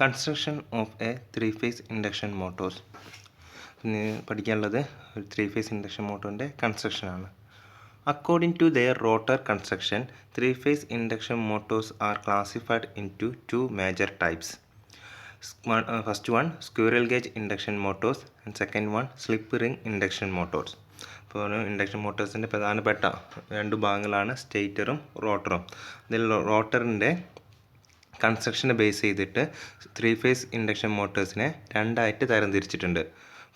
Construction of a three-phase induction motors. പഠിക്കാനുള്ളത് ഒരു three-phase induction motorൻ്റെ construction ആണ്. According to their rotor construction, three-phase induction motors are classified into two major types. First one, squirrel cage induction motors, and second one, slip ring induction motors. ഇപ്പോൾ induction മോട്ടോഴ്സിൻ്റെ പ്രധാനപ്പെട്ട രണ്ട് ഭാഗങ്ങളാണ് സ്റ്റേറ്ററും റോട്ടറും. ഇതിൽ റോട്ടറിൻ്റെ കൺസ്ട്രക്ഷനെ base ചെയ്തിട്ട് three phase induction മോട്ടോഴ്സിനെ രണ്ടായിട്ട് തരംതിരിച്ചിട്ടുണ്ട്.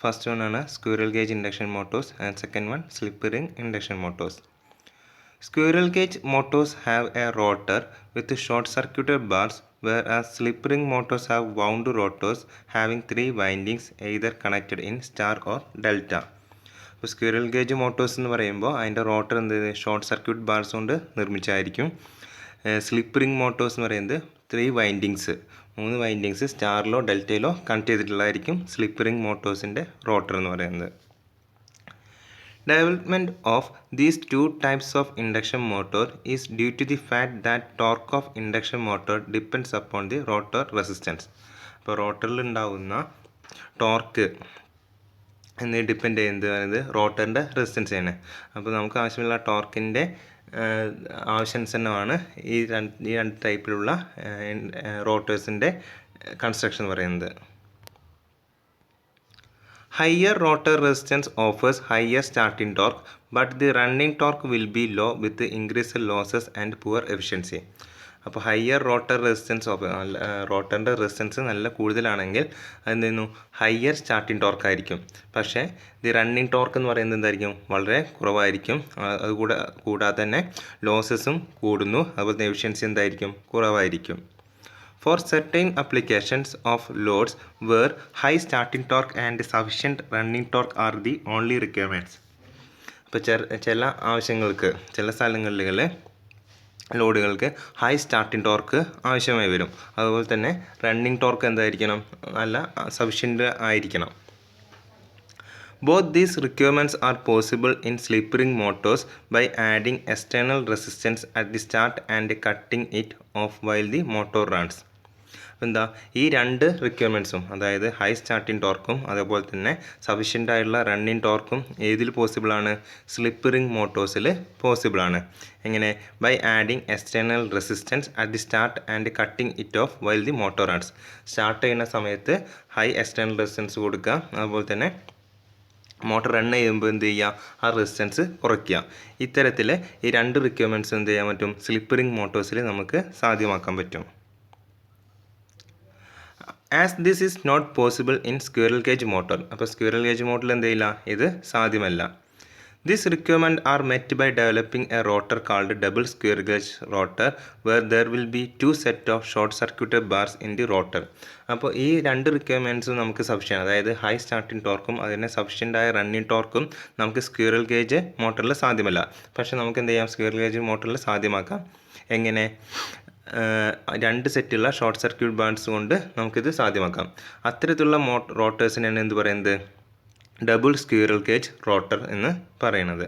First one ആണ് squirrel gauge induction Motors and second one slip ring induction Motors. Squirrel cage motors have a rotor with short-circuited bars, whereas slip-ring motors have wound rotors having three windings either connected in star or delta. ഇപ്പോൾ squirrel gauge Motors എന്ന് പറയുമ്പോൾ അതിൻ്റെ rotor short circuit bars കൊണ്ട് നിർമ്മിച്ചായിരിക്കും. Slip ring Motors എന്ന് പറയുന്നത് മൂന്ന് windings സ്റ്റാറിലോ ഡെൽറ്റയിലോ കണക്ട് ചെയ്തിട്ടുള്ളതായിരിക്കും സ്ലിപ്പ് റിംഗ് മോട്ടോഴ്സിൻ്റെ റോട്ടർ എന്ന് പറയുന്നത്. Development of these two types of induction motor is due to the fact that torque of induction motor depends upon the rotor resistance. അപ്പോൾ റോട്ടറിൽ ഉണ്ടാകുന്ന ടോർക്ക് എന്ന് ഡിപ്പെൻഡ് ചെയ്യുന്നത് റോട്ടറിൻ്റെ റെസിസ്റ്റൻസ് ആണ്. അപ്പോൾ നമുക്ക് ആവശ്യമുള്ള ടോർക്കിൻ്റെ ആവശ്യാനുസരണമാണ് ഈ രണ്ട് ടൈപ്പിലുള്ള റോട്ടേഴ്സിൻ്റെ കൺസ്ട്രക്ഷൻ എന്ന് പറയുന്നത്. Higher rotor resistance offers higher starting torque, but the running torque will be low with increased losses and poor efficiency. അപ്പോൾ ഹയർ റോട്ടർ റോട്ടറിൻ്റെ റെസിസ്റ്റൻസ് നല്ല കൂടുതലാണെങ്കിൽ അതെന്തായിരുന്നു ഹയർ സ്റ്റാർട്ടിംഗ് ടോർക്ക് ആയിരിക്കും. പക്ഷേ ദി റണ്ണിങ് ടോർക്ക് എന്ന് പറയുന്നത് എന്തായിരിക്കും വളരെ കുറവായിരിക്കും. കൂടാതെ തന്നെ ലോസസും കൂടുന്നു. അതുപോലെ എഫിഷ്യൻസി എന്തായിരിക്കും കുറവായിരിക്കും. For certain applications of loads where high starting torque and sufficient running torque are the only requirements. ഇപ്പോൾ ചില ആവശ്യങ്ങൾക്ക് ചില സ്ഥലങ്ങളിൽ ലോഡുകൾക്ക് ഹൈ സ്റ്റാർട്ടിംഗ് ടോർക്ക് ആവശ്യമായി വരും. അതുപോലെ തന്നെ റണ്ണിങ് ടോർക്ക് എന്തായിരിക്കണം, നല്ല സഫിഷ്യൻ്റ് ആയിരിക്കണം. Both these requirements are possible in slip ring motors by adding external resistance at the start and cutting it off while the motor runs. ഈ രണ്ട് റിക്വയർമെൻറ്റ്സും, അതായത് ഹൈ സ്റ്റാർട്ടിംഗ് ടോർക്കും അതേപോലെ തന്നെ സഫിഷ്യൻ്റ് ആയിട്ടുള്ള റണ്ണിങ് ടോർക്കും ഏതിൽ പോസിബിളാണ്? സ്ലിപ്പ് റിംഗ് മോട്ടോഴ്സിൽ പോസിബിളാണ്. എങ്ങനെ? By adding external resistance at the start and cutting it off while the motor runs. Start ചെയ്യുന്ന സമയത്ത് ഹൈ എക്സ്റ്റേണൽ റെസിസ്റ്റൻസ് കൊടുക്കുക, അതുപോലെ തന്നെ മോട്ടർ റൺ ചെയ്യുമ്പോൾ എന്ത് ചെയ്യുക, ആ റെസിസ്റ്റൻസ് കുറയ്ക്കുക. ഇത്തരത്തിൽ ഈ രണ്ട് റിക്വയർമെൻറ്റ്സ് എന്ത് ചെയ്യാൻ പറ്റും? സ്ലിപ്പ് റിംഗ് മോട്ടോഴ്സിൽ നമുക്ക് സാധ്യമാക്കാൻ പറ്റും. As this is not possible in squirrel cage motor, അപ്പോൾ സ്ക്വിറൽ കേജ് മോട്ടറിൽ എന്ത് ചെയ്യില്ല, ഇത് സാധ്യമല്ല. This requirement are met by developing a rotor called double squirrel cage rotor, where there will be two set of short circuited bars in the rotor. അപ്പോൾ ഈ രണ്ട് റിക്വയർമെൻറ്റ്സും നമുക്ക് sufficient, അതായത് ഹൈ സ്റ്റാർട്ടിംഗ് ടോർക്കും അതിന് സഫിഷ്യൻ്റ് ആയ റണ്ണിങ് ടോർക്കും നമുക്ക് squirrel cage മോട്ടറിൽ സാധ്യമല്ല. പക്ഷേ നമുക്ക് എന്ത് ചെയ്യാം, സ്ക്വിറൽ കേജ് മോട്ടറിൽ സാധ്യമാക്കാം. എങ്ങനെ? രണ്ട് സെറ്റുള്ള ഷോർട്ട് സർക്യൂട്ട് ബാർസ് കൊണ്ട് നമുക്കിത് സാധ്യമാക്കാം. അത്തരത്തിലുള്ള റോട്ടേഴ്സിനാണ് എന്ത് പറയുന്നത്? ഡബിൾ സ്ക്വിറൽ കേജ് റോട്ടർ എന്ന് പറയുന്നത്.